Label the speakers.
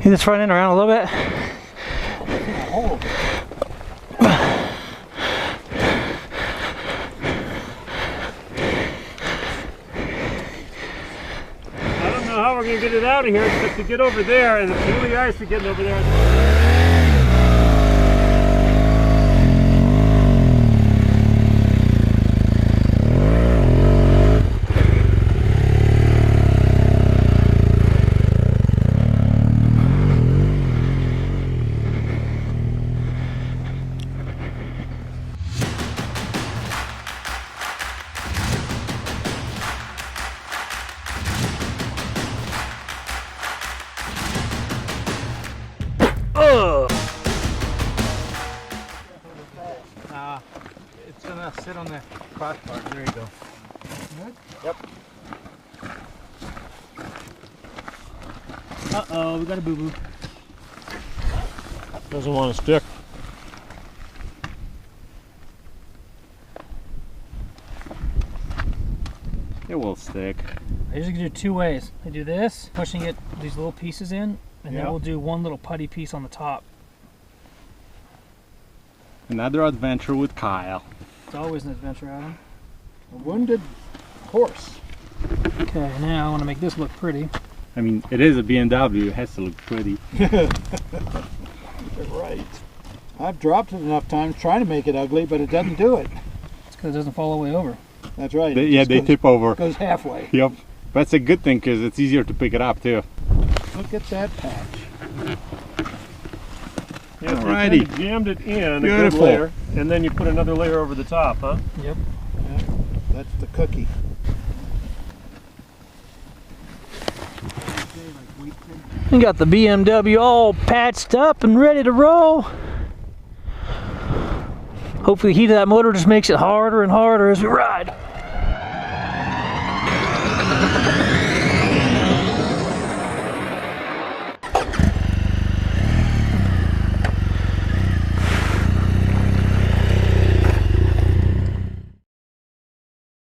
Speaker 1: Get this front end around a little bit.
Speaker 2: I don't know how we're going to get it out of here, except to get over there, and it's really ice to get over there.
Speaker 1: It's gonna sit on the crossbar. There you go. Good? Yep. Uh-oh, we got a boo-boo.
Speaker 2: Doesn't want to stick. It will stick.
Speaker 1: I usually do two ways. I do this, pushing it, these little pieces in, and then we'll do one little putty piece on the top.
Speaker 3: Another adventure with Kyle.
Speaker 1: It's always an adventure, Adam.
Speaker 4: A wounded horse.
Speaker 1: Okay, now I want to make this look pretty.
Speaker 3: I mean, it is a BMW. It has to look pretty.
Speaker 4: You're right. I've dropped it enough times trying to make it ugly, but it doesn't do it.
Speaker 1: It's because it doesn't fall all the way over.
Speaker 4: That's right.
Speaker 3: They tip over.
Speaker 4: Goes halfway.
Speaker 3: Yep. That's a good thing because it's easier to pick it up too.
Speaker 4: Look at that patch.
Speaker 2: Yeah, so
Speaker 3: Alrighty.
Speaker 2: you kind of jammed it in a good
Speaker 3: Beautiful.
Speaker 2: layer, and then you put another layer over the top, huh?
Speaker 1: Yep.
Speaker 4: Yeah, that's the cookie.
Speaker 1: We got the BMW all patched up and ready to roll. Hopefully the heat of that motor just makes it harder and harder as we ride.